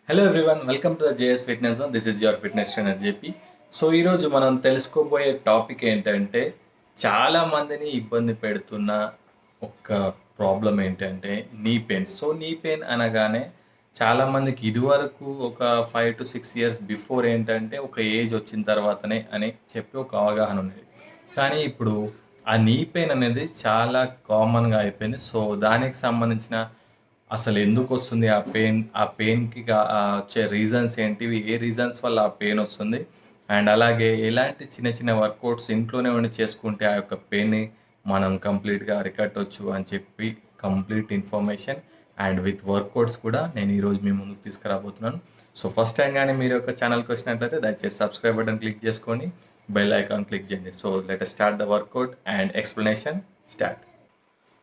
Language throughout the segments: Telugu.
Hello everyone, welcome to the JS fitness zone. This is your fitness trainer JP. So ఈరోజు మనం తెలుసుకోబోయే టాపిక్ ఏంటంటే, చాలా మందిని ఇబ్బంది పెడుతున్న ఒక ప్రాబ్లం ఏంటంటే knee pain. So knee pain అనగానే చాలా మందికి ఇదివరకు ఒక 5 to 6 ఇయర్స్ బిఫోర్ ఏంటంటే ఒక ఏజ్ వచ్చిన తర్వాతనే అని చెప్పి ఒక అవగాహన ఉండేది. కానీ ఇప్పుడు ఆ నీ పెయిన్ అనేది చాలా కామన్‌గా అయిపోయింది. సో దానికి సంబంధించిన అసలెందుకొస్తుంది ఆ పెయిన్‌కి వచ్చే రీజన్స్ ఏంటివి? ఏ రీజన్స్ వల్ల ఆ పెయినొస్తుంది? అండ్ అలాగే ఎలాంటి చిన్న చిన్న వర్కౌట్స్ ఇంట్లోనే ఉండి చేసుకుంటే ఆ యొక్క పెయిన్‌ని మనం కంప్లీట్‌గా అరికట్టొచ్చు అని చెప్పి complete information and with workouts కూడా నేను ఈరోజు మీ ముందుకు తీసుకురాబోతున్నాను. సో ఫస్ట్ టైమ్ గాని మీరు యొక్క ఛానల్‌కి వచ్చినట్లయితే దయచేసి సబ్స్క్రైబ్ బటన్ క్లిక్ చేసుకోండి. బెల్ ఐకాన్ క్లిక్ చేయండి. So let us start the workout and explanation start.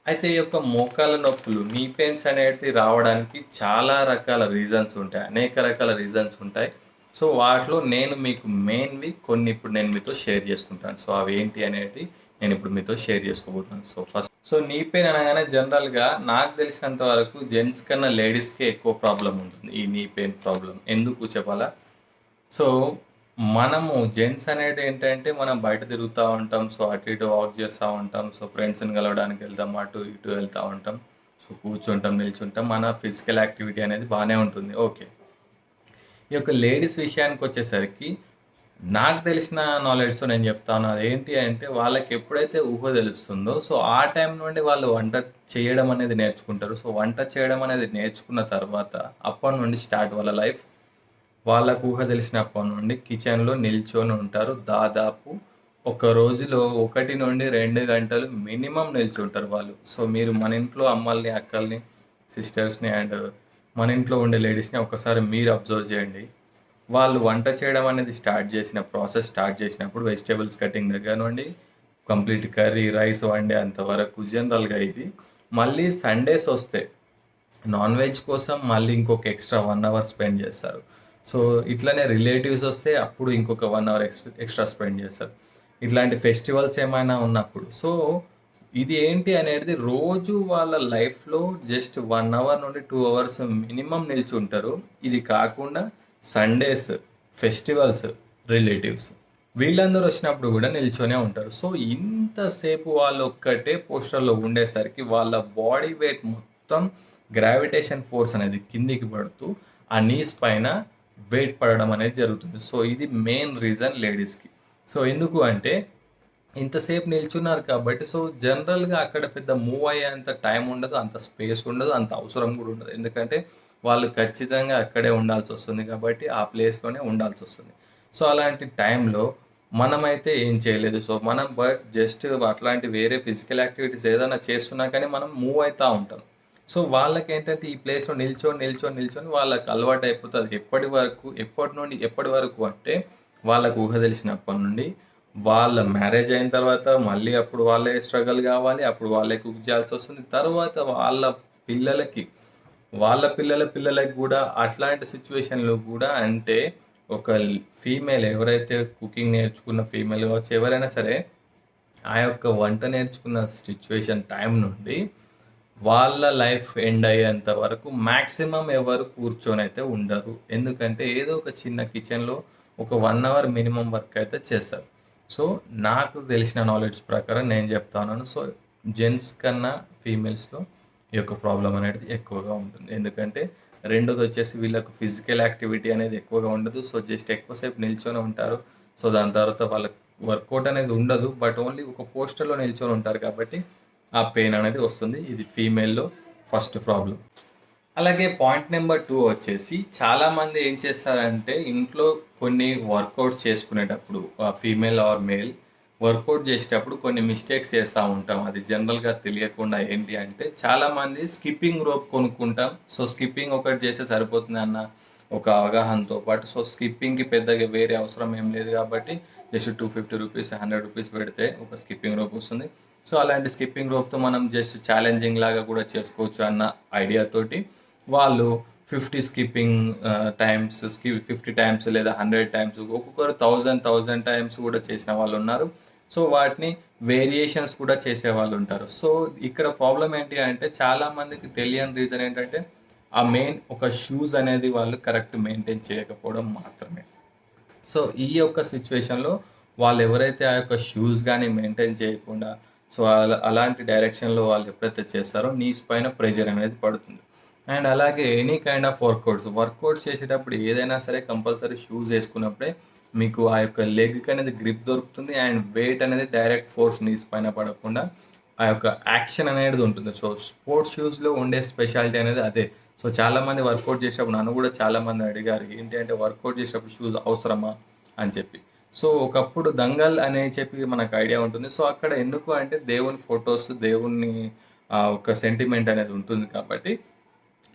అయితే ఈ యొక్క మోకాళ్ళ నొప్పులు, నీ పెయిన్స్ అనేటివి రావడానికి చాలా రకాల రీజన్స్ ఉంటాయి. అనేక రకాల రీజన్స్ ఉంటాయి. సో, వాటిలో నేను మీకు మెయిన్‌వి కొన్ని ఇప్పుడు నేను మీతో షేర్ చేసుకుంటాను. సో, అవేంటి అనేటివి నేనిప్పుడు మీతో షేర్ చేసుకోబోతున్నాను. సో, నీ పెయిన్ అనగానే జనరల్‌గా నాకు తెలిసినంత వరకు జెంట్స్ కన్నా లేడీస్‌కే ఎక్కువ ప్రాబ్లమ్ ఉంటుంది. ఈ నీ పెయిన్ ప్రాబ్లమ్. ఎందుకు చెప్పాలా? సో, మనము జెంట్స్ అనేటేంటంటే, మనం బయట తిరుగుతా ఉంటాం. సో, అటు ఇటు వాక్ చేస్తా ఉంటాం. సో, ఫ్రెండ్స్‌ని కలవడానికి వెళ్తాం. అటు ఇటు వెళ్తా ఉంటాం. సో, కూర్చుంటాం, నిల్చుంటాం. మన ఫిజికల్ యాక్టివిటీ అనేది బానే ఉంటుంది. ఓకే. ఈ యొక్క లేడీస్ విషయానికొచ్చేసరికి, నాకు తెలిసిన నాలెడ్జ్‌తో నేను చెప్తాను. అదేంటి అంటే, వాళ్ళకెప్పుడైతే ఊహ తెలుస్తుందో, సో, ఆ టైం నుండి వాళ్ళు వంట చేయడం అనేది నేర్చుకుంటారు. సో, వంట చేయడం అనేది నేర్చుకున్న తర్వాత, అప్పటి నుండి స్టార్ట్ వాళ్ళ లైఫ్. వాళ్ళకు ఊహ తెలిసినప్పటి నుండి కిచెన్‌లో నిల్చొని ఉంటారు. దాదాపు ఒక రోజులో 1-2 గంటలు మినిమమ్ నిల్చుంటారు వాళ్ళు. సో, మీరు మన ఇంట్లో అమ్మల్ని, అక్కల్ని, సిస్టర్స్‌ని అండ్ మన ఇంట్లో ఉండే లేడీస్‌ని ఒక్కసారి మీరు అబ్జర్వ్ చేయండి. వాళ్ళు వంట చేయడం అనేది ప్రాసెస్ స్టార్ట్ చేసినప్పుడు వెజిటబుల్స్ కటింగ్ దగ్గర నుండి కంప్లీట్ కర్రీ, రైస్ వండేంత వరకు జనరల్‌గా ఇది. మళ్ళీ సండేస్ వస్తే నాన్ వెజ్ కోసం మళ్ళీ ఇంకొక ఎక్స్‌ట్రా 1 అవర్ స్పెండ్ చేస్తారు. సో, ఇట్లనే రిలేటివ్స్ వస్తే అప్పుడు ఇంకొక 1 అవర్ ఎక్స్‌ట్రా స్పెండ్ చేస్తారు. ఇట్లాంటి ఫెస్టివల్స్ ఏమైనా ఉన్నప్పుడు. సో, ఇది ఏంటి అనేది రోజు వాళ్ళ లైఫ్‌లో జస్ట్ 1 అవర్ నుండి 2 అవర్స్ మినిమమ్ నిల్చుంటారు. ఇది కాకుండా సండేస్, ఫెస్టివల్స్, రిలేటివ్స్ వీళ్ళందరూ వచ్చినప్పుడు గూడా నిల్చొనే ఉంటారు. సో, ఇంతసేపు వాళ్ళొక్కటే పోస్చర్‌లో ఉండేసరికి వాళ్ళ బాడీ వెయిట్ మొత్తం గ్రావిటేషన్ ఫోర్స్ అనేది కిందికి పడుతూ, ఆ నీస్ పైన వెయిట్ పడడం అనేది జరుగుతుంది. సో, ఇది మెయిన్ రీజన్ లేడీస్‌కి. సో, ఎందుకు అంటే ఇంతసేపు నిల్చున్నారు కాబట్టి, సో, జనరల్‌గా అక్కడ పెద్ద మూవ్ అయ్యేంత టైం ఉండదు. అంత స్పేస్ ఉండదు. అంత అవసరం గూడా ఉండదు. ఎందుకంటే, వాళ్ళు ఖచ్చితంగా అక్కడే ఉండాల్సొస్తుంది కాబట్టి, ఆ ప్లేస్‌లోనే ఉండాల్సొస్తుంది. సో, అలాంటి టైంలో మనమైతే ఏం చేయలేదు. సో, మనం జస్ట్ అట్లాంటి వేరే ఫిజికల్ యాక్టివిటీస్ ఏదైనా చేస్తున్నా కానీ మనం మూవ్ అయితా ఉంటాం. సో, వాళ్ళకేంటంటే ఈ ప్లేస్‌లో నిల్చొని వాళ్ళకి అలవాటయిపోతది. ఎప్పటి నుండి ఎప్పటి వరకు అంటే, వాళ్ళకి ఊహ తెలిసినప్పటి నుండి వాళ్ళ మ్యారేజ్ అయిన తర్వాత మళ్ళీ అప్పుడు వాళ్ళే స్ట్రగల్ గావాలి. అప్పుడు వాళ్ళే కుక్ చేయాల్సొస్తుంది. తర్వాత వాళ్ళ పిల్లలకి, వాళ్ళ పిల్లల పిల్లలకి గూడా అట్లాంటి సిట్యుయేషన్‌లో గూడా అంటే ఒక ఫీమేల్ ఎవరైతే కుకింగ్ నేర్చుకున్న ఫీమేల్ కావచ్చు, ఎవరైనా సరే ఆ యొక్క వంట నేర్చుకున్న సిట్యుయేషన్ టైం నుండి వాళ్ళ లైఫ్ ఎండ్ అయ్యేంత వరకు మాక్సిమం ఎవరు కూర్చొనైతే ఉండరు. ఎందుకంటే ఏదో ఒక చిన్న కిచెన్‌లో ఒక 1 అవర్ మినిమమ్ వర్క్ అయితే చేస్తారు. సో, నాకు తెలిసిన నాలెడ్జ్ ప్రకారం నేను చెప్తా ఉన్నాను. సో, జెంట్స్ కన్నా ఫీమేల్స్‌లో ఈ యొక్క ప్రాబ్లమ్ అనేది ఎక్కువగా ఉంటుంది. ఎందుకంటే రెండోదొచ్చేసి వీళ్ళకు ఫిజికల్ యాక్టివిటీ అనేది ఎక్కువగా ఉండదు. సో, జస్ట్ ఎక్కువసేపు నిల్చొని ఉంటారు. సో, దాని తర్వాత వాళ్ళకి వర్కౌట్ అనేది ఉండదు. బట్ ఓన్లీ ఒక పోస్చర్‌లో నిల్చొని ఉంటారు కాబట్టి ఆ పెయిన్ అనేది వస్తుంది. ఇది ఫీమేల్‌లో ఫస్ట్ ప్రాబ్లమ్. అలాగే పాయింట్ నంబర్ 2 వచ్చేసి చాలామంది ఏం చేస్తారంటే ఇంట్లో కొన్ని వర్కౌట్స్ చేసుకునేటప్పుడు ఫీమేల్ ఆర్ మేల్ వర్కౌట్ చేసేటప్పుడు కొన్ని మిస్టేక్స్ చేస్తా ఉంటాం. అది జనరల్‌గా తెలియకుండా ఏంటి అంటే చాలామంది స్కిప్పింగ్ రోప్ కొనుక్కుంటాం. సో, స్కిప్పింగ్ ఒకటి చేస్తే సరిపోతుందన్న ఒక అవగాహనతో పాటు సో, స్కిప్పింగ్‌కి పెద్దగా వేరే అవసరం ఏం లేదు కాబట్టి జస్ట్ రూ. 250, రూ. 100 పెడితే ఒక స్కిప్పింగ్ రోప్ వస్తుంది. సో, అలాంటి స్కిప్పింగ్ రోప్‌తో మనం జస్ట్ ఛాలెంజింగ్ లాగా కూడా చేసుకోవచ్చు అన్న ఐడియాతోటి వాళ్ళు 50 స్కిప్పింగ్ టైమ్స్ 50 టైమ్స్ లేదా 100 టైమ్స్ ఒక్కొక్కరు 1000 టైమ్స్ కూడా చేసిన వాళ్ళున్నారు. సో, వాటిని వేరియేషన్స్ కూడా చేసేవాళ్ళుంటారు. సో, ఇక్కడ ప్రాబ్లమ్ ఏంటి అంటే చాలా మందికి తెలియని రీజన్ ఏంటంటే ఆ మెయిన్ ఒక షూస్ అనేది వాళ్ళు కరెక్ట్ మెయింటైన్ చేయకపోవడం మాత్రమే. సో ఈ యొక్క సిచ్యువేషన్‌లో వాళ్ళు ఎవరైతే ఆ యొక్క షూస్ గాని మెయింటైన్ చేయకుండా సో అలాంటి డైరెక్షన్‌లో వాళ్ళు ఎప్పుడైతే చేస్తారో నీస్ పైన ప్రెషర్ అనేది పడుతుంది. అండ్ అలాగే ఎనీ కైండ్ ఆఫ్ వర్కౌట్స్ చేసేటప్పుడు ఏదైనా సరే కంపల్సరీ షూస్ ఏసుకున్నప్పుడే మీకు ఆ యొక్క లెగ్‌కి అనేది గ్రిప్ దొరుకుతుంది. అండ్ వెయిట్ అనేది డైరెక్ట్ ఫోర్స్ నీస్ పైన పడకుండా ఆ యొక్క యాక్షన్ అనేది ఉంటుంది. సో స్పోర్ట్స్ షూస్‌లో ఉండే స్పెషాలిటీ అనేది అదే. సో చాలామంది వర్కౌట్ చేసేటప్పుడు నన్ను కూడా చాలామంది అడిగారు. ఏంటి అంటే వర్కౌట్ చేసేటప్పుడు షూస్ అవసరమా అని చెప్పి. సో ఒకప్పుడు దంగల్ అని చెప్పి మనకు ఐడియా ఉంటుంది. సో అక్కడ ఎందుకు అంటే దేవుని ఫోటోస్, దేవుని ఒక సెంటిమెంట్ అనేది ఉంటుంది కాబట్టి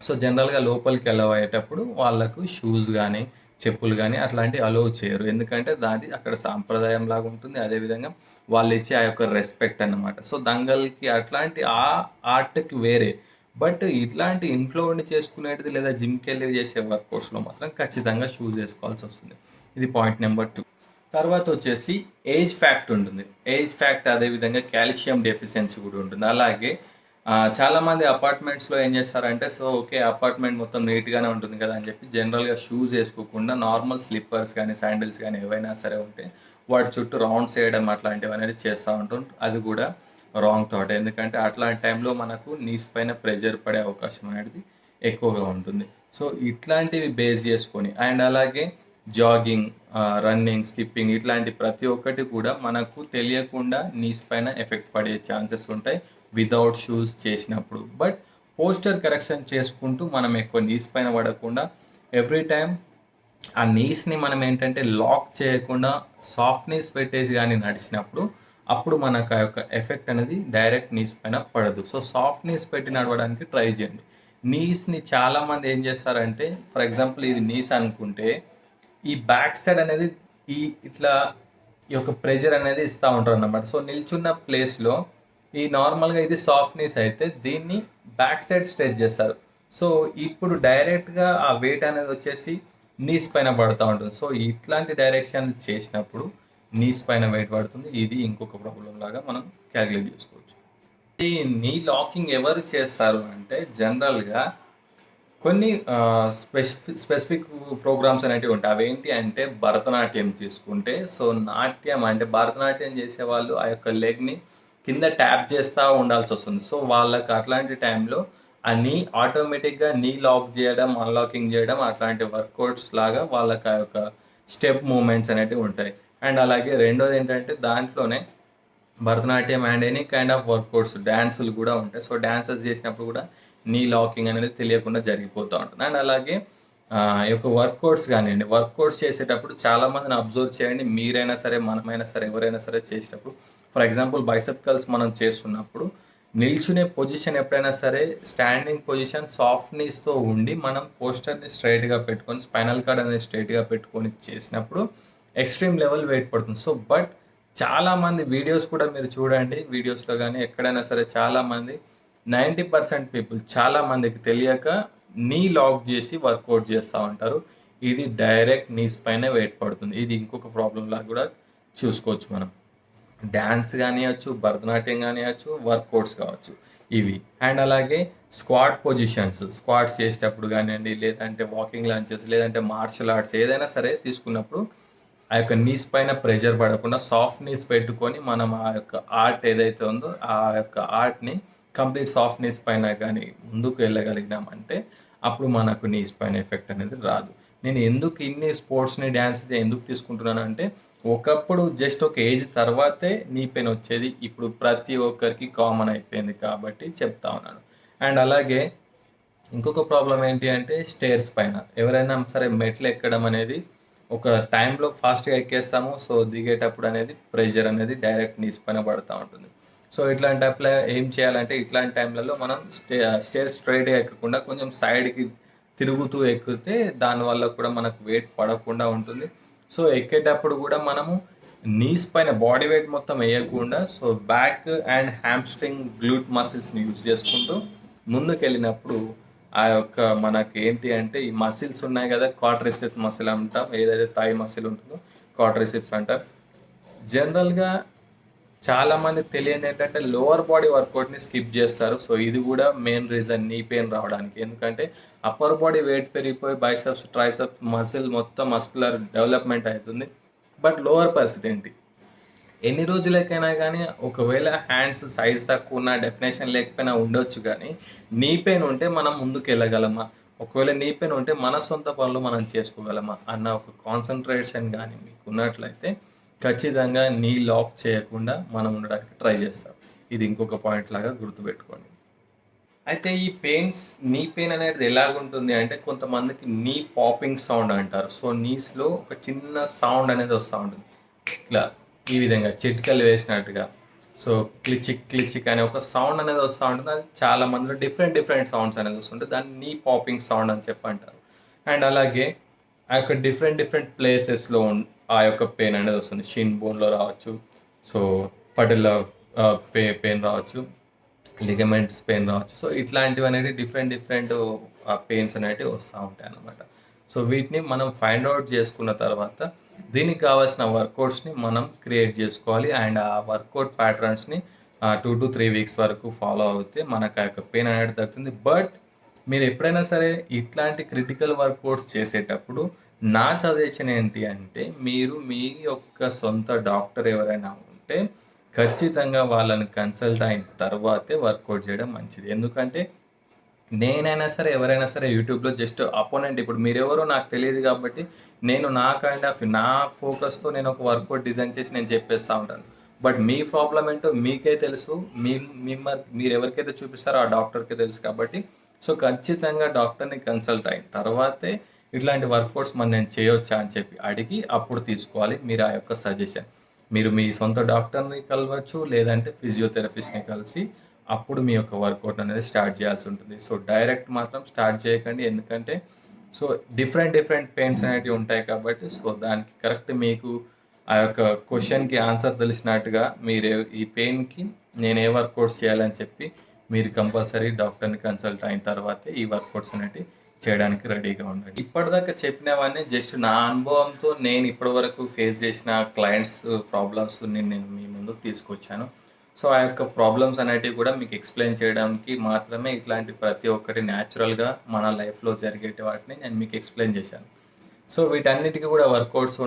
సో జనరల్‌గా లోపలికి అలౌ అయ్యేటప్పుడు వాళ్ళకు షూస్ గానీ, చెప్పులు గానీ అట్లాంటివి అలౌ చేయరు. ఎందుకంటే దాది అక్కడ సాంప్రదాయంలాగా ఉంటుంది. అదేవిధంగా వాళ్ళిచ్చే ఆ యొక్క రెస్పెక్ట్ అన్నమాట. సో దంగల్‌కి అట్లాంటి ఆర్ట్‌కి వేరే. బట్ ఇట్లాంటి ఇంట్లో ఉండి చేసుకునేటిది లేదా జిమ్‌కెళ్ళి చేసే వర్కౌట్స్‌లో మాత్రం ఖచ్చితంగా షూస్ ఏసుకోవాల్సొస్తుంది. ఇది పాయింట్ నంబర్ 2. తర్వాతొచ్చేసి ఏజ్ ఫ్యాక్ట్ ఉంటుంది. ఏజ్ ఫ్యాక్ట్ అదేవిధంగా కాల్షియం డెఫిషియన్సీ గూడా ఉంటుంది. అలాగే చాలామంది అపార్ట్మెంట్స్‌లో ఏం చేస్తారంటే, సో ఓకే. అపార్ట్మెంట్ మొత్తం నీట్‌గానే ఉంటుంది కదా అని చెప్పి జనరల్‌గా షూస్ ఏసుకోకుండా నార్మల్ స్లిప్పర్స్ గానీ, శాండిల్స్ గానీ ఏవైనా సరే ఉంటే వాటి చుట్టూ రౌండ్స్ ఏయడం అట్లాంటివనేది చేస్తా ఉంటాం. అది గూడా రాంగ్ థాట్. ఎందుకంటే అట్లాంటి టైంలో మనకు నీస్ పైన ప్రెషర్ పడే అవకాశం అనేది ఎక్కువగా ఉంటుంది. సో ఇట్లాంటివి బేస్ చేసుకొని అండ్ అలాగే జాగింగ్, రన్నింగ్, స్కిప్పింగ్ ఇట్లాంటి ప్రతి ఒక్కటి కూడా మనకు తెలియకుండా నీస్ పైన ఎఫెక్ట్ పడే ఛాన్సెస్ ఉంటాయి. వితౌట్ షూస్ చేసినప్పుడు. బట్ పోస్చర్ కరెక్షన్ చేసుకుంటూ మనం ఎక్కువ నీస్ పైన పడకుండా ఎవ్రీ టైమ్ ఆ నీస్‌ని మనం ఏంటంటే లాక్ చేయకుండా సాఫ్ట్ నీస్ పెట్టేసి గాని నడిచినప్పుడు అప్పుడు మనకు ఆ యొక్క ఎఫెక్ట్ అనేది డైరెక్ట్ నీస్ పైన పడదు. సో సాఫ్ట్ నీస్ పెట్టి నడవడానికి ట్రై చేయండి. నీస్‌ని చాలామంది ఏం చేస్తారంటే ఫర్ ఎగ్జాంపుల్ ఇది నీస్ అనుకుంటే ఈ బ్యాక్ సైడ్ అనేది ఈ ఇట్లా ఈ యొక్క ప్రెషర్ అనేది ఇస్తా ఉంటారన్నమాట. సో నిల్చున్న ప్లేస్‌లో ఈ నార్మల్‌గా ఇది సాఫ్ట్ నీస్ అయితే దీన్ని బ్యాక్ సైడ్ స్ట్రెచ్ చేస్తారు. సో ఇప్పుడు డైరెక్ట్‌గా ఆ వెయిట్ అనేది వచ్చేసి నీస్ పైన పడతా ఉంటుంది. సో ఇట్లాంటి డైరెక్షన్ చేసినప్పుడు నీస్ పైన వెయిట్ పడుతుంది. ఇది ఇంకొక ప్రాబ్లమ్ లాగా మనం కాలిక్యులేట్ చేసుకోవచ్చు. ఈ నీ లాకింగ్ ఎవరు చేస్తారు అంటే జనరల్‌గా కొన్ని స్పెసిఫిక్ ప్రోగ్రామ్స్ అనేటివి ఉంటాయి. అవేంటి అంటే భరతనాట్యం తీసుకుంటే, సో నాట్యం అంటే భరతనాట్యం చేసేవాళ్ళు ఆ యొక్క లెగ్‌ని కింద ట్యాప్ చేస్తా ఉండాల్సొస్తుంది. సో వాళ్ళకి అట్లాంటి టైంలో ఆ నీ ఆటోమేటిక్‌గా నీ లాక్ చేయడం, అన్‌లాకింగ్ చేయడం అట్లాంటి వర్కౌట్స్ లాగా వాళ్ళకి ఆ యొక్క స్టెప్ మూవ్‌మెంట్స్ అనేటివి ఉంటాయి. అండ్ అలాగే రెండోదేంటంటే దాంట్లోనే Bharatanatyam and any kind of workouts డాన్సులు కూడా ఉంటాయి. సో డాన్సెస్ చేసినప్పుడు కూడా నీ లాకింగ్ అనేది తెలియకుండా జరిగిపోతూ ఉంటుంది. అండ్ అలాగే ఈ యొక్క వర్కౌట్స్ కానివ్వండి, వర్కౌట్స్ చేసేటప్పుడు చాలామందిని అబ్జర్వ్ చేయండి. మీరైనా సరే, మనమైనా సరే, ఎవరైనా సరే చేసేటప్పుడు ఫర్ ఎగ్జాంపుల్ బైసెప్ కర్ల్స్ మనం చేస్తున్నప్పుడు నిల్చునే పొజిషన్ ఎప్పుడైనా సరే స్టాండింగ్ పొజిషన్ సాఫ్ట్ నీస్‌తో ఉండి మనం పోస్చర్‌ని స్ట్రెయిట్‌గా పెట్టుకొని స్పైనల్ కార్డ్ అనేది స్ట్రెయిట్‌గా పెట్టుకొని చేసినప్పుడు ఎక్స్‌ట్రీమ్ లెవెల్ వెయిట్ పడుతుంది. సో బట్ చాలామంది వీడియోస్ కూడా మీరు చూడండి. వీడియోస్‌లో గాని ఎక్కడైనా సరే చాలామంది 90% పీపుల్ చాలామందికి తెలియక నీ లాక్ జేసి వర్కౌట్ చేస్తా ఉంటారు. ఇది డైరెక్ట్ నీస్ పైనే వెయిట్ పడుతుంది. ఇది ఇంకొక ప్రాబ్లమ్‌లాగా గూడా చూసుకోవచ్చు మనం. డాన్స్ గానియచ్చు, భరతనాట్యం గానియచ్చు, వర్కౌట్స్ కావచ్చు ఇవి. అండ్ అలాగే స్క్వాట్స్ చేసేటప్పుడు గానియండి, లేదంటే వాకింగ్ లంచెస్, లేదంటే మార్షల్ ఆర్ట్స్ ఏదైనా సరే తీసుకున్నప్పుడు ఆ యొక్క నీస్ పైన ప్రెషర్ పడకుండా సాఫ్ట్ నీస్ పెట్టుకొని మనం ఆ యొక్క ఆర్ట్ ఏదైతే ఉందో ఆ యొక్క ఆర్ట్‌ని కంప్లీట్ సాఫ్ట్ నీస్ పైన గాని ముందుకు వెళ్ళగలిగినామంటే అప్పుడు మనకు నీస్ పైన ఎఫెక్ట్ అనేది రాదు. నేను ఎందుకు ఇన్ని స్పోర్ట్స్‌ని, డాన్స్‌ని ఎందుకు తీసుకుంటున్నానంటే ఒకప్పుడు జస్ట్ ఒక ఏజ్ తర్వాతే నీ పెయిన్ వచ్చేది. ఇప్పుడు ప్రతి ఒక్కరికి కామన్ అయిపోయింది కాబట్టి చెప్తా ఉన్నాను. అండ్ అలాగే ఇంకొక ప్రాబ్లమ్ ఏంటి అంటే స్టేర్స్ పైన. ఎవరైనా సరే మెట్లు ఎక్కడం అనేది ఒక టైంలో ఫాస్ట్‌గా ఎక్కేస్తాము. సో, దిగేటప్పుడు అనేది ప్రెషర్ అనేది డైరెక్ట్ నీస్ పైన పడతా ఉంటుంది. సో, ఇట్లాంటప్పుడు ఏం చేయాలంటే ఇట్లాంటి టైంలలో మనం స్టేర్స్ స్ట్రెయిట్‌గా ఎక్కకుండా కొంచెం సైడ్‌కి తిరుగుతూ ఎక్కితే దానివల్ల కూడా మనకు వెయిట్ పడకుండా ఉంటుంది. సో, ఎక్కేటప్పుడు కూడా మనము నీస్ పైన బాడీ వెయిట్ మొత్తం ఎయకుండా so, back and hamstring, glute మసిల్స్‌ని యూజ్ చేసుకుంటూ ముందుకెళ్ళినప్పుడు ఆ యొక్క మనకేంటి అంటే ఈ మసిల్స్ ఉన్నాయి గదా! క్వాడ్రిసెప్స్ మసిల్ అంటాం. ఏదైతే థై మసిల్ ఉంటుందో క్వాడ్రిసెప్స్ అంటారు. జనరల్‌గా చాలామందికి తెలియనిదేంటంటే లోవర్ బాడీ వర్కౌట్‌ని స్కిప్ జేస్తారు. సో, ఇది గూడా మెయిన్ రీజన్ నీ పెయిన్ రావడానికి. ఎందుకంటే అప్పర్ బాడీ వెయిట్ పెరిగిపోయి బైసెప్స్ ట్రైసెప్స్ మజిల్ మొత్తం మస్కులర్ డెవలప్మెంట్ అవుతుంది. బట్ లోవర్ పరిస్థితి ఏంటి? ఎన్ని రోజులకైనా కానీ ఒకవేళ హ్యాండ్స్ సైజ్ తక్కువ ఉన్న డెఫినేషన్ లేకపోయినా ఉండొచ్చు, కానీ నీ పెయిన్ ఉంటే మనం ముందుకు వెళ్ళగలమా, ఒకవేళ నీ పెయిన్ ఉంటే మన సొంత పనులు మనం చేసుకోగలమా అన్న ఒక కాన్సన్ట్రేషన్ కానీ మీకు ఉన్నట్లయితే ఖచ్చితంగా నీ లాక్ చేయకుండా మనం ఉండడానికి ట్రై చేస్తాం. ఇది ఇంకొక పాయింట్ లాగా గుర్తుపెట్టుకోండి. అయితే ఈ నీ పెయిన్ అనేది ఎలాగుంటుంది అంటే, కొంతమందికి నీ పాపింగ్ సౌండ్ అంటారు. సో నీస్లో ఒక చిన్న సౌండ్ అనేది వస్తూ ఉంటుంది, ఇట్లా ఈ విధంగా చిట్కలు వేసినట్టుగా. సో క్లిచిక్ క్లిచిక్ అనే ఒక సౌండ్ అనేది వస్తూ ఉంటుంది. అది చాలా మందిలో డిఫరెంట్ సౌండ్స్ అనేది వస్తుంటుంది. దాన్ని నీ పాపింగ్ సౌండ్ అని చెప్పి అంటారు. అండ్ అలాగే ఆ యొక్క డిఫరెంట్ ప్లేసెస్లో ఆ యొక్క పెయిన్ అనేది వస్తుంది. షిన్ బోన్లో రావచ్చు, సో పటిల పెయిన్ రావచ్చు, లిగమెంట్స్ పెయిన్ రావచ్చు. సో ఇట్లాంటివి అనేవి డిఫరెంట్ పెయిన్స్ అనేవి వస్తూ ఉంటాయి అన్నమాట. సో వీటిని మనం ఫైండ్ అవుట్ చేసుకున్న తర్వాత దీనికి కావాల్సిన వర్కౌట్స్ని మనం క్రియేట్ చేసుకోవాలి. అండ్ ఆ వర్కౌట్ ప్యాటర్న్స్ని 2 to 3 వీక్స్ వరకు ఫాలో అవుతే మనకు ఆ యొక్క పెయిన్ అనేది తగ్గుతుంది. బట్ మీరు ఎప్పుడైనా సరే ఇట్లాంటి క్రిటికల్ వర్కౌట్స్ చేసేటప్పుడు నా సజెషన్ ఏంటి అంటే, మీరు మీ యొక్క సొంత డాక్టర్ ఎవరైనా ఉంటే ఖచ్చితంగా వాళ్ళని కన్సల్ట్ అయిన తర్వాతే వర్కౌట్ చేయడం మంచిది. ఎందుకంటే నేనైనా సరే ఎవరైనా సరే యూట్యూబ్లో జస్ట్ అపోనెంట్, ఇప్పుడు మీరెవరో నాకు తెలియదు కాబట్టి నేను నా కైండ్ ఆఫ్ నా ఫోకస్తో నేను ఒక వర్కౌట్ డిజైన్ చేసి నేను చెప్పేస్తూ ఉంటాను. బట్ మీ ప్రాబ్లం ఏంటో మీకే తెలుసు, మీరు ఎవరికైతే చూపిస్తారో ఆ డాక్టర్కే తెలుసు. కాబట్టి సో ఖచ్చితంగా డాక్టర్ని కన్సల్ట్ అయిన తర్వాతే ఇట్లాంటి వర్కౌట్స్ నేను చేయొచ్చా అని చెప్పి అడిగి అప్పుడు తీసుకోవాలి మీరు ఆ యొక్క సజెషన్. మీరు మీ సొంత డాక్టర్ని కలవచ్చు, లేదంటే ఫిజియోథెరపిస్ట్ని కలిసి అప్పుడు మీ యొక్క వర్కౌట్ అనేది స్టార్ట్ చేయాల్సి ఉంటుంది. సో డైరెక్ట్ మాత్రం స్టార్ట్ చేయకండి, ఎందుకంటే సో డిఫరెంట్ పెయిన్స్ అనేవి ఉంటాయి కాబట్టి సో దానికి కరెక్ట్ మీకు ఆ యొక్క క్వశ్చన్కి ఆన్సర్ తెలిసినట్టుగా మీరు ఈ పెయిన్కి నేను ఏ వర్కౌట్స్ చేయాలని చెప్పి మీరు కంపల్సరీ డాక్టర్ని కన్సల్ట్ అయిన తర్వాతే ఈ వర్కౌట్స్ అనేవి చేయడానికి రెడీగా ఉండండి. ఇప్పటిదాకా చెప్పినవన్నీ జస్ట్ నా అనుభవంతో నేను ఇప్పటివరకు ఫేస్ చేసిన క్లయింట్స్ ప్రాబ్లమ్స్ నేను మీ ముందుకు తీసుకొచ్చాను. సో ఆ యొక్క ప్రాబ్లమ్స్ అనేటివి కూడా మీకు ఎక్స్ప్లెయిన్ చేయడానికి మాత్రమే ఇట్లాంటి ప్రతి ఒక్కటి న్యాచురల్గా మన లైఫ్లో జరిగేటి వాటిని నేను మీకు ఎక్స్ప్లెయిన్ చేశాను. సో వీటన్నిటికీ కూడా వర్కౌట్స్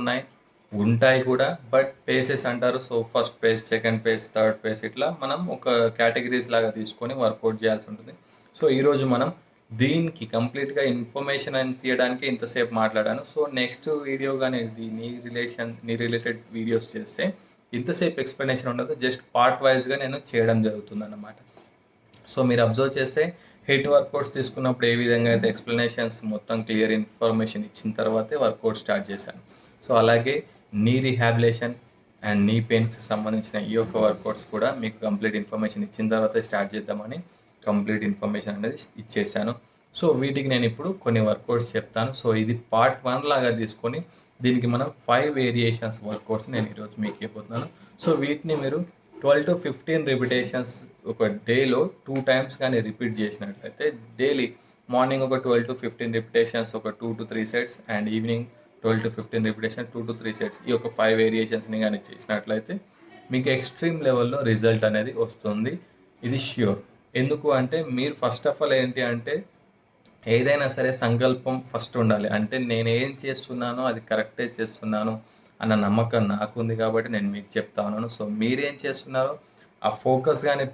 ఉంటాయి కూడా, బట్ పేసెస్ అంటారు. So first phase, second phase, third phase, ఇట్లా మనం ఒక కేటగిరీస్ లాగా తీసుకొని వర్కౌట్ చేయాల్సి ఉంటుంది. సో ఈరోజు మనం దీనికి కంప్లీట్గా ఇన్ఫర్మేషన్ అని తీయడానికి ఇంతసేపు మాట్లాడాను. సో నెక్స్ట్ వీడియో కానీ నీ రిలేటెడ్ వీడియోస్ చేస్తే ఇంతసేపు ఎక్స్ప్లెనేషన్ ఉండదు, జస్ట్ పార్ట్ వైజ్గా నేను చేయడం జరుగుతుంది అన్నమాట. సో మీరు అబ్జర్వ్ చేస్తే హిట్ వర్కౌట్స్ తీసుకున్నప్పుడు ఏ విధంగా అయితే ఎక్స్ప్లెనేషన్స్ మొత్తం క్లియర్ ఇన్ఫర్మేషన్ ఇచ్చిన తర్వాతే వర్కౌట్ స్టార్ట్ చేశాను. సో అలాగే నీ రీహాబిలేషన్ అండ్ నీ పెయిన్స్కి సంబంధించిన ఈ యొక్క వర్కౌట్స్ కూడా మీకు కంప్లీట్ ఇన్ఫర్మేషన్ ఇచ్చిన తర్వాత స్టార్ట్ చేద్దామని కంప్లీట్ ఇన్ఫర్మేషన్ అనేది ఇచ్చేసాను. సో వీటికి నేను ఇప్పుడు కొన్ని వర్కౌట్స్ చెప్తాను. సో ఇది పార్ట్ 1 లాగా తీసుకొని దీనికి మనం 5 వేరియేషన్స్ వర్కౌట్స్ నేను ఈరోజు మీకు ఇవ్వబోతున్నాను. సో వీటిని మీరు 12 to 15 రిపిటేషన్స్ ఒక డేలో 2 times కానీ రిపీట్ చేసినట్లయితే, డైలీ మార్నింగ్ ఒక 12 to 15 రిపిటేషన్స్ ఒక 2 to 3 sets and evening 12 to 15 repetition 2 to 3 sets, ఈ యొక్క 5 వేరియేషన్స్ని కానీ చేసినట్లయితే మీకు ఎక్స్ట్రీమ్ లెవెల్లో రిజల్ట్ అనేది వస్తుంది. ఇది ష్యూర్. ఎందుకు అంటే మీరు ఫస్ట్ ఆఫ్ ఆల్ ఏంటి అంటే, ఏదైనా సరే సంకల్పం ఫస్ట్ ఉండాలి. అంటే నేను ఏం చేస్తున్నానో అది కరెక్టే చేస్తున్నాను అన్న నమ్మకం నాకుంది కాబట్టి నేను మీకు చెప్తా ఉన్నాను. సో మీరేం చేస్తున్నారో ఆ ఫోకస్ కానీ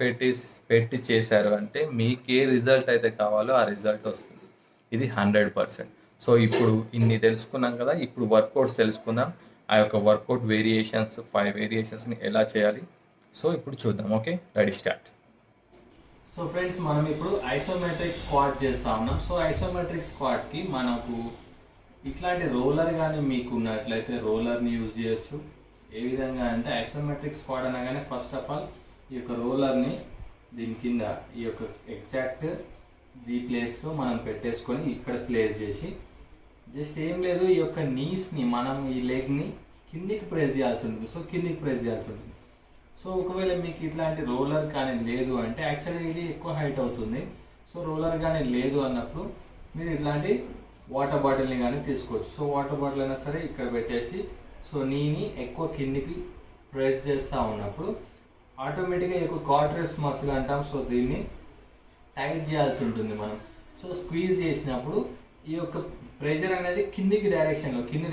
పెట్టి చేశారు అంటే మీకు ఏ రిజల్ట్ అయితే కావాలో ఆ రిజల్ట్ వస్తుంది. ఇది 100%. సో ఇప్పుడు ఇన్ని తెలుసుకున్నాం కదా, ఇప్పుడు వర్కౌట్స్ తెలుసుకుందాం. ఆ యొక్క వర్కౌట్ వేరియేషన్స్ 5 వేరియేషన్స్ని ఎలా చేయాలి సో ఇప్పుడు చూద్దాం. Okay, ready, start. So friends, మనం ఇప్పుడు ఐసోమెట్రిక్ స్క్వాట్ చేస్తా ఉన్నాం. సో ఐసోమెట్రిక్ స్క్వాట్కి మనకు ఇట్లాంటి రోలర్ కానీ మీకు ఉన్నట్లయితే రోలర్ని యూజ్ చేయొచ్చు. ఏ విధంగా అంటే ఐసోమెట్రిక్ స్క్వాట్ అనగానే ఫస్ట్ ఆఫ్ ఆల్ ఈ యొక్క రోలర్ని దీని కింద ఈ యొక్క ఎగ్జాక్ట్ ఈ ప్లేస్లో మనం పెట్టేసుకొని ఇక్కడ ప్లేస్ చేసి జస్ట్ ఏం లేదు, ఈ యొక్క నీస్ని మనం ఈ లెగ్ని కిందికి ప్రెస్ చేయాల్సి ఉంటుంది. సో కిందికి ప్రెస్ చేయాల్సి ఉంటుంది. సో ఒకవేళ మీకు ఇట్లాంటి రోలర్ కానీ లేదు అంటే, యాక్చువల్గా ఇది ఎక్కువ హైట్ అవుతుంది. సో రోలర్ కానీ లేదు అన్నప్పుడు మీరు ఇట్లాంటి వాటర్ బాటిల్ని కానీ తీసుకోవచ్చు. సో వాటర్ బాటిల్ అయినా సరే ఇక్కడ పెట్టేసి సో నీని ఎక్కువ కిందికి ప్రెస్ చేస్తూ ఉన్నప్పుడు ఆటోమేటిక్గా ఈ యొక్క క్వాడ్రిస్ మసిల్ అంటాం. సో దీన్ని టైట్ చేయాల్సి ఉంటుంది మనం. సో స్క్వీజ్ చేసినప్పుడు ఈ యొక్క ప్రెషర్ అనేది కింది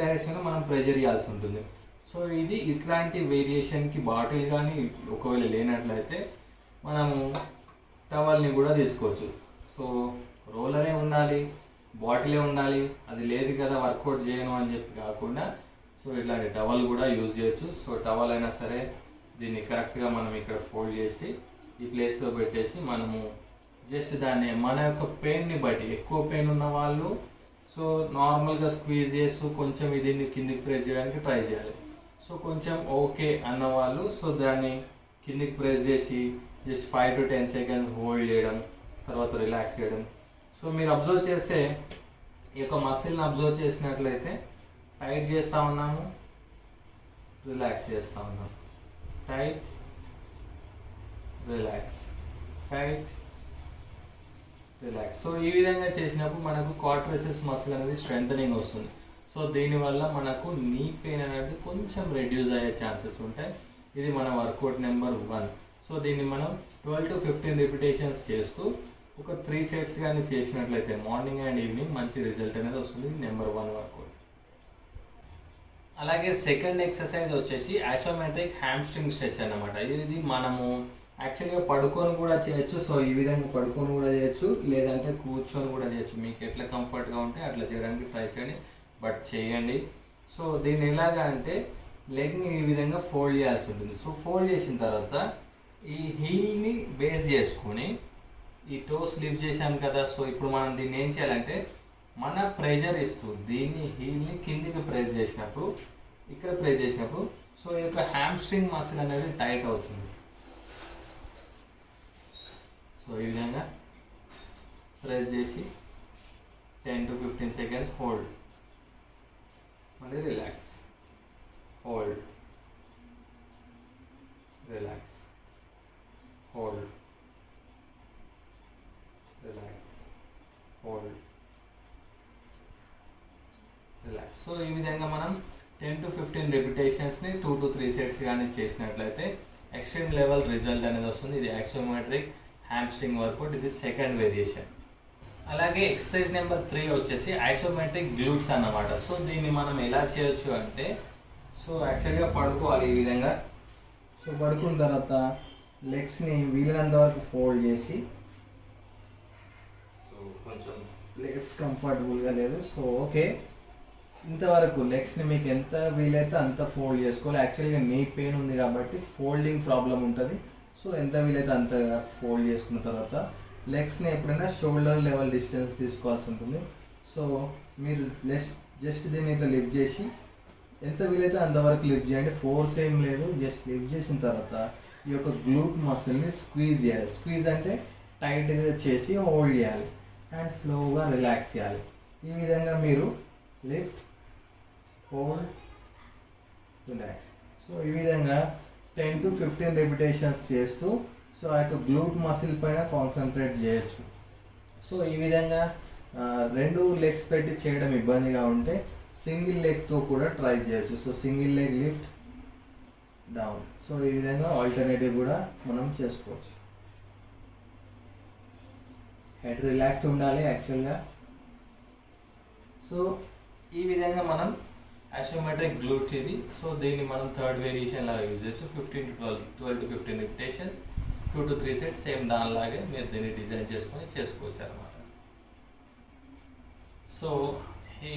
డైరెక్షన్లో మనం ప్రెషర్ ఇవ్వాల్సి ఉంటుంది. సో ఇది ఇట్లాంటి వేరియేషన్కి బాటిల్ కానీ ఒకవేళ లేనట్లయితే మనము టవల్ని కూడా తీసుకోవచ్చు. సో రోలరే ఉండాలి, బాటిలే ఉండాలి, అది లేదు కదా వర్కౌట్ చేయను అని చెప్పి కాకుండా సో ఇట్లాంటి టవల్ కూడా యూజ్ చేయొచ్చు. సో టవల్ అయినా సరే దీన్ని కరెక్ట్గా మనం ఇక్కడ ఫోల్డ్ చేసి ఈ ప్లేస్లో పెట్టేసి మనము జస్ట్ దాన్ని మన యొక్క పెయిన్ని బట్టి, ఎక్కువ పెయిన్ ఉన్న వాళ్ళు సో నార్మల్గా స్క్వీజ్ చేస్తూ కొంచెం దీన్ని కిందికి ప్రెస్ చేయడానికి ట్రై చేయాలి. సో కొంచెం ఓకే అన్న వాళ్ళు సో దాన్ని కిందికి ప్రెస్ చేసి జస్ట్ 5 to 10 seconds హోల్డ్ చేయడం, తర్వాత రిలాక్స్ చేయడం. సో మీరు అబ్జర్వ్ చేస్తే ఈ యొక్క మసిల్ని అబ్జర్వ్ చేసినట్లయితే టైట్ చేస్తూ ఉన్నాము, రిలాక్స్ చేస్తూ ఉన్నాము, tight, relax, tight, relax. So ఈ విధంగా చేసినప్పుడు మనకు క్వాడ్రిసెప్స్ మసిల్ అనేది స్ట్రెంథనింగ్ వస్తుంది. సో దీనివల్ల మనకు నీ పెయిన్ అనేది కొంచెం రెడ్యూస్ అయ్యే ఛాన్సెస్ ఉంటాయి. ఇది మన వర్కౌట్ నెంబర్ 1. సో దీన్ని మనం 12 to 15 రిపిటేషన్స్ చేస్తూ ఒక 3 sets కానీ చేసినట్లయితే మార్నింగ్ అండ్ ఈవినింగ్ మంచి రిజల్ట్ అనేది వస్తుంది. Number 1 workout. అలాగే సెకండ్ ఎక్సర్సైజ్ వచ్చేసి ఐసోమెట్రిక్ హ్యామ్స్ట్రింగ్ స్ట్రెచ్ అన్నమాట. ఇది మనము యాక్చువల్గా పడుకొని కూడా చేయొచ్చు. సో ఈ విధంగా పడుకొని కూడా చేయొచ్చు, లేదంటే కూర్చొని కూడా చేయొచ్చు. మీకు ఎట్లా కంఫర్ట్గా ఉంటే అట్లా చేయడానికి ట్రై చేయండి, బట్ చేయండి. సో దీన్ని ఎలాగా అంటే లెగ్ని ఈ విధంగా ఫోల్డ్ చేయాల్సి ఉంటుంది. సో ఫోల్డ్ చేసిన తర్వాత ఈ హీల్ని బేస్ చేసుకొని ఈ టోస్ లిఫ్ట్ చేశాం కదా. సో ఇప్పుడు మనం దీన్ని ఏం చేయాలంటే మన ప్రెషర్ ఇస్తూ దీన్ని హీల్ని కిందికి ప్రెస్ చేసినప్పుడు, ఇక్కడ ప్రెస్ చేసినప్పుడు సో ఈ యొక్క హ్యామ్స్ట్రింగ్ మసిల్ అనేది టైట్ అవుతుంది. సో ఈ విధంగా ప్రెస్ చేసి 10 to 15 seconds హోల్డ్, మళ్ళీ relax, hold, relax, hold, relax, hold, relax. So ఈ విధంగా మనం 10 to 15 రిపిటేషన్స్ని 2 to 3 sets కానీ చేసినట్లయితే ఎక్స్ట్రీమ్ లెవెల్ రిజల్ట్ అనేది వస్తుంది. ఇది ఐసోమెట్రిక్ హ్యామ్స్ట్రింగ్ వర్కౌట్. ఇది సెకండ్ వేరియేషన్. అలాగే ఎక్సర్సైజ్ నెంబర్ 3 వచ్చేసి ఐసోమెట్రిక్ గ్లూట్స్ అన్నమాట. సో దీన్ని మనం ఎలా చేయొచ్చు అంటే సో యాక్చువల్గా పడుకోవాలి ఈ విధంగా. సో పడుకున్న తర్వాత లెగ్స్ని వీలైనంత వరకు ఫోల్డ్ చేసి, సో కొంచెం లెగ్స్ కంఫర్టబుల్గా లేదు, సో ఓకే ఇంతవరకు లెగ్స్ని మీకు ఎంత వీలైతే అంత ఫోల్డ్ చేసుకోవాలి. యాక్చువల్గా నీ పెయిన్ ఉంది కాబట్టి ఫోల్డింగ్ ప్రాబ్లం ఉంటుంది. సో ఎంత వీలైతే అంత ఫోల్డ్ చేసుకున్న తర్వాత లెగ్స్ని ఎప్పుడైనా షోల్డర్ లెవెల్ డిస్టెన్స్ తీసుకోవాల్సి ఉంటుంది. సో మీరు జస్ట్ దీన్ని ఇట్లా లిఫ్ట్ చేసి ఎంత వీలైతే అంతవరకు లిఫ్ట్ చేయండి. ఫోర్స్ ఏం లేదు, జస్ట్ లిఫ్ట్ చేసిన తర్వాత ఈ యొక్క గ్లూట్ మసిల్ని స్క్వీజ్ చేయాలి. స్క్వీజ్ అంటే టైట్గా చేసి హోల్డ్ చేయాలి అండ్ స్లోగా రిలాక్స్ చేయాలి. ఈ విధంగా మీరు లిఫ్ట్, హోల్డ్, రిలాక్స్. సో ఈ విధంగా 10 to 15 రిపిటేషన్స్ చేస్తూ సో ఆ యొక్క గ్లూట్ మసిల్ పైన కాన్సన్ట్రేట్ చేయొచ్చు. సో ఈ విధంగా 2 legs పెట్టి చేయడం ఇబ్బందిగా ఉంటే సింగిల్ లెగ్తో కూడా ట్రై చేయొచ్చు. So single leg lift, down. So ఈ విధంగా ఆల్టర్నేటివ్ కూడా మనం చేసుకోవచ్చు. హెడ్ రిలాక్స్ ఉండాలి యాక్చువల్గా. సో ఈ విధంగా మనం ఐసోమెట్రిక్ గ్లూట్ ఇది. సో దీన్ని మనం థర్డ్ వేరియేషన్ లాగా యూజ్ చేస్తూ 12 to 15 repetitions 2 to 3 sets same దానిలాగే మీరు దీన్ని డిజైన్ చేసుకొని చేసుకోవచ్చు అనమాట. సో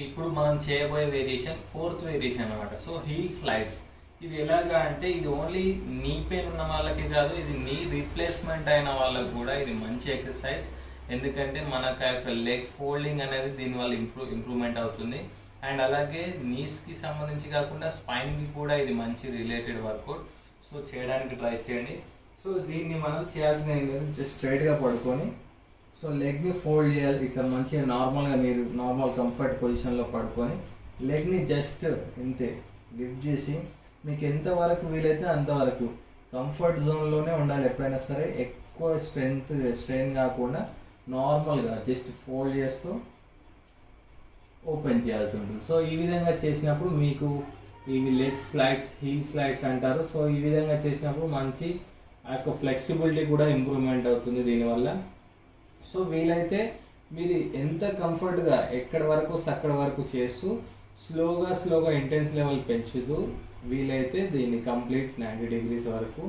ఇప్పుడు మనం చేయబోయే వేరియేషన్ 4th వేరియేషన్ అనమాట. So heel slides. ఇది ఎలాగా అంటే ఇది ఓన్లీ నీ పెయిన్ ఉన్న వాళ్ళకి కాదు, ఇది నీ రీప్లేస్మెంట్ అయిన వాళ్ళకి కూడా ఇది మంచి ఎక్సర్సైజ్. ఎందుకంటే మనకు ఆ యొక్క లెగ్ ఫోల్డింగ్ అనేది దీనివల్ల ఇంప్రూవ్మెంట్ అవుతుంది. అండ్ అలాగే నీస్కి సంబంధించి కాకుండా స్పైన్కి కూడా ఇది మంచి రిలేటెడ్ వర్కౌట్. సో చేయడానికి ట్రై చేయండి. సో దీన్ని మనం చేయాల్సిన ఏం లేదు, జస్ట్ స్ట్రైట్గా పడుకొని సో లెగ్ని ఫోల్డ్ చేయాలి. ఇట్లా మంచిగా నార్మల్గా మీరు నార్మల్ కంఫర్ట్ పొజిషన్లో పడుకొని లెగ్ని జస్ట్ ఇంతే లిఫ్ట్ చేసి మీకు ఎంతవరకు వీలైతే అంతవరకు కంఫర్ట్ జోన్లోనే ఉండాలి ఎప్పుడైనా సరే. ఎక్కువ స్ట్రెయిన్ కాకుండా నార్మల్గా జస్ట్ ఫోల్డ్ చేస్తూ ఓపెన్ చేయాల్సి ఉంటుంది. సో ఈ విధంగా చేసినప్పుడు మీకు ఇవి లెగ్ స్లైడ్స్, హీల్ స్లైడ్స్ అంటారు. సో ఈ విధంగా చేసినప్పుడు మంచి ఆ యొక్క ఫ్లెక్సిబిలిటీ కూడా ఇంప్రూవ్మెంట్ అవుతుంది దీనివల్ల. సో వీలైతే మీరు ఎంత కంఫర్ట్గా ఎక్కడి వరకు అక్కడి వరకు చేస్తూ స్లోగా ఇంటెన్స్ లెవెల్ పెంచుతూ వీలైతే దీన్ని కంప్లీట్ 90 degrees వరకు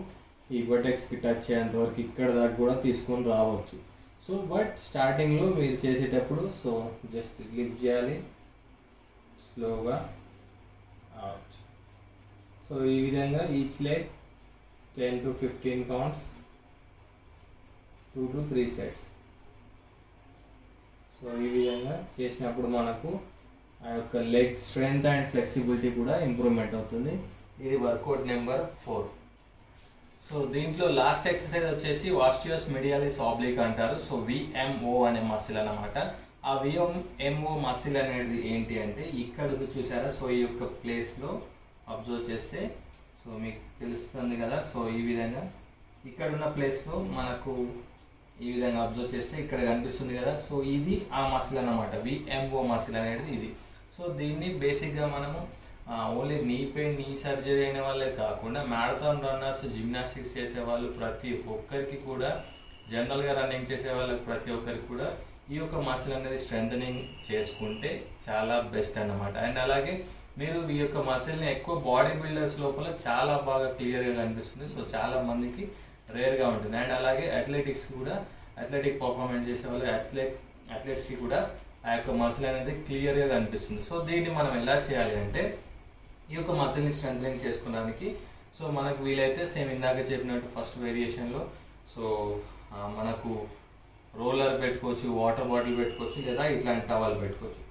ఈ వర్టెక్స్కి టచ్ అయ్యేంత వరకు ఇక్కడ దాకా కూడా తీసుకొని రావచ్చు. సో బట్ స్టార్టింగ్లో మీరు చేసేటప్పుడు సో జస్ట్ లిఫ్ట్ చేయాలి స్లోగా అవుట్. సో ఈ విధంగా each leg 10 to 15 counts, 2 to 3 sets. So ఈ విధంగా చేసినప్పుడు మనకు ఆ యొక్క లెగ్ స్ట్రెంగ్త్ అండ్ ఫ్లెక్సిబిలిటీ కూడా ఇంప్రూవ్మెంట్ అవుతుంది. ఇది వర్కౌట్ నెంబర్ 4. సో దీంట్లో లాస్ట్ ఎక్సర్సైజ్ వచ్చేసి వాస్టియోస్ మీడియాలిస్ ఆబ్లిక్ అంటారు. సో విఎంఓ అనే మసిల్ అన్నమాట. ఆ విఎంఓ మసిల్ అనేది ఏంటి అంటే ఇక్కడ చూసారా, సో ఈ యొక్క ప్లేస్లో అబ్జర్వ్ చేస్తే సో మీకు తెలుస్తుంది కదా. సో ఈ విధంగా ఇక్కడ ఉన్న ప్లేస్లో మనకు ఈ విధంగా అబ్జర్వ్ చేస్తే ఇక్కడ కనిపిస్తుంది కదా. సో ఇది ఆ మసిల్ అన్నమాట, విఎంఓ మసిల్ అనేది ఇది. సో దీన్ని బేసిక్గా మనము ఓన్లీ నీ పెయిన్, నీ సర్జరీ అయిన వాళ్ళే కాకుండా మ్యారథాన్ రన్నర్స్, జిమ్నాస్టిక్స్ చేసే వాళ్ళు ప్రతి ఒక్కరికి కూడా, జనరల్గా రన్నింగ్ చేసే వాళ్ళకి ప్రతి ఒక్కరికి కూడా ఈ యొక్క మసిల్ అనేది స్ట్రెంథనింగ్ చేసుకుంటే చాలా బెస్ట్ అన్నమాట. అండ్ అలాగే మీరు ఈ యొక్క మసిల్ని ఎక్కువ బాడీ బిల్డర్స్ లోపల చాలా బాగా క్లియర్గా కనిపిస్తుంది. సో చాలా మందికి రేర్గా ఉంటుంది. అండ్ అలాగే అథ్లెటిక్స్ కూడా, అథ్లెటిక్ పర్ఫార్మెన్స్ చేసే వాళ్ళు అథ్లెట్స్కి కూడా ఆ యొక్క మసిల్ అనేది క్లియర్గా కనిపిస్తుంది. సో దీన్ని మనం ఎలా చేయాలి అంటే ఈ యొక్క మసిల్ని స్ట్రెంథనింగ్ చేసుకోవడానికి సో మనకు వీలైతే సేమ్ ఇందాక చెప్పినట్టు ఫస్ట్ వేరియేషన్లో సో మనకు రోలర్ పెట్టుకోవచ్చు, వాటర్ బాటిల్ పెట్టుకోవచ్చు, లేదా ఇట్లాంటి టవల్ పెట్టుకోవచ్చు.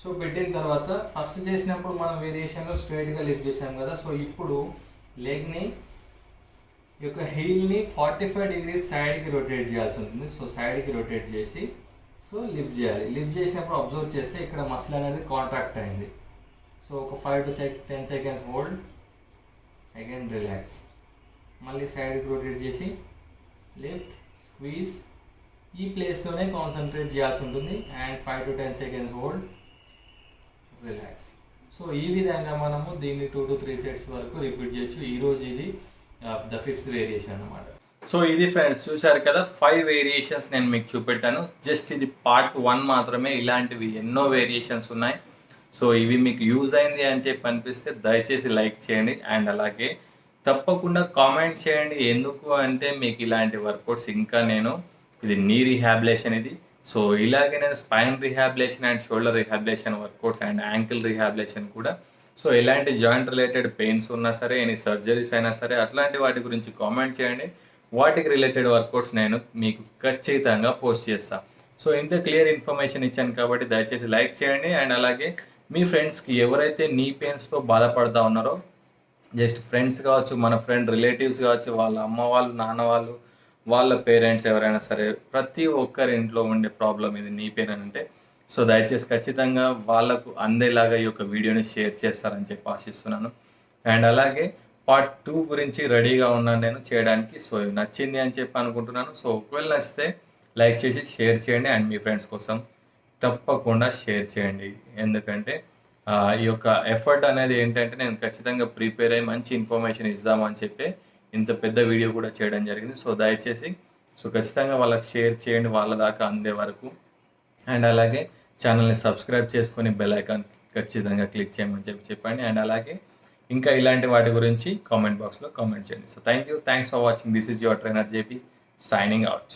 సో పెట్టిన తర్వాత ఫస్ట్ చేసినప్పుడు మనం వేరియేషన్లో స్ట్రైట్గా లిఫ్ట్ చేసాం కదా. సో ఇప్పుడు లెగ్ని ఈ యొక్క హీల్ని 45 degrees సైడ్కి రొటేట్ చేయాల్సి ఉంటుంది. సో సైడ్కి రొటేట్ చేసి సో లిఫ్ట్ చేయాలి. లిఫ్ట్ చేసినప్పుడు అబ్జర్వ్ చేస్తే ఇక్కడ మసిల్ అనేది కాంట్రాక్ట్ అయింది. సో ఒక 5 to 10 seconds hold, again relax, మళ్ళీ సైడ్కి రొటేట్ చేసి లిఫ్ట్, స్క్వీజ్, ఈ ప్లేస్లోనే కాన్సన్ట్రేట్ చేయాల్సి ఉంటుంది. And 5 to 10 seconds hold, relax. So ఈ విధంగా మనము దీన్ని 2 to 3 sets వరకు రిపీట్ చేయొచ్చు. ఈరోజు ఇది ద 5th వేరియేషన్ అన్నమాట. సో ఇది ఫ్రెండ్స్, చూశారు కదా 5 వేరియేషన్స్ నేను మీకు చూపెట్టాను. జస్ట్ ఇది పార్ట్ 1 మాత్రమే. ఇలాంటివి ఎన్నో వేరియేషన్స్ ఉన్నాయి. సో ఇవి మీకు యూజ్ అయింది అని చెప్పి అనిపిస్తే దయచేసి లైక్ చేయండి. అండ్ అలాగే తప్పకుండా కామెంట్ చేయండి. ఎందుకు అంటే మీకు ఇలాంటి వర్కౌట్స్ ఇంకా నేను, ఇది నీ రిహాబిలేషన్ ఇది. సో ఇలాగే నేను spine rehabilitation and shoulder rehabilitation workouts and ankle rehabilitation కూడా, సో ఎలాంటి జాయింట్ రిలేటెడ్ పెయిన్స్ ఉన్నా సరే, ఎనీ సర్జరీస్ అయినా సరే, అట్లాంటి వాటి గురించి కామెంట్ చేయండి. వాటికి రిలేటెడ్ వర్కౌట్స్ నేను మీకు ఖచ్చితంగా పోస్ట్ చేస్తాను. సో ఇంత క్లియర్ ఇన్ఫర్మేషన్ ఇచ్చాను కాబట్టి దయచేసి లైక్ చేయండి. అండ్ అలాగే మీ ఫ్రెండ్స్కి ఎవరైతే నీ పెయిన్స్తో బాధపడుతూ ఉన్నారో, జస్ట్ ఫ్రెండ్స్ కావచ్చు, మన ఫ్రెండ్ రిలేటివ్స్ కావచ్చు, వాళ్ళ అమ్మ వాళ్ళు, నాన్న వాళ్ళు, వాళ్ళ పేరెంట్స్ ఎవరైనా సరే, ప్రతి ఒక్కరి ఇంట్లో ఉండే ప్రాబ్లం ఇది నీ పెయిన్ అని అంటే, సో దయచేసి ఖచ్చితంగా వాళ్ళకు అందేలాగా ఈ యొక్క వీడియోని షేర్ చేస్తారని చెప్పి ఆశిస్తున్నాను. అండ్ అలాగే పార్ట్ 2 గురించి రెడీగా ఉన్నాను నేను చేయడానికి. సో నచ్చింది అని చెప్పి అనుకుంటున్నాను. సో ఒకవేళ నచ్చితే లైక్ చేసి షేర్ చేయండి. అండ్ మీ ఫ్రెండ్స్ కోసం తప్పకుండా షేర్ చేయండి. ఎందుకంటే ఈ యొక్క ఎఫర్ట్ అనేది ఏంటంటే నేను ఖచ్చితంగా ప్రిపేర్ అయ్యి మంచి ఇన్ఫర్మేషన్ ఇద్దామని చెప్పి ఇంత పెద్ద వీడియో కూడా చేయడం జరిగింది. సో దయచేసి సో ఖచ్చితంగా వాళ్ళకి షేర్ చేయండి, వాళ్ళ దాకా అందే వరకు. అండ్ అలాగే ఛానల్ని సబ్స్క్రైబ్ చేసుకొని బెల్ ఐకాన్ ఖచ్చితంగా క్లిక్ చేయమని చెప్పండి. అండ్ అలాగే ఇంకా ఇలాంటి వాటి గురించి కామెంట్ బాక్స్లో కామెంట్ చేయండి. So thanks for watching. This is your trainer JP signing out.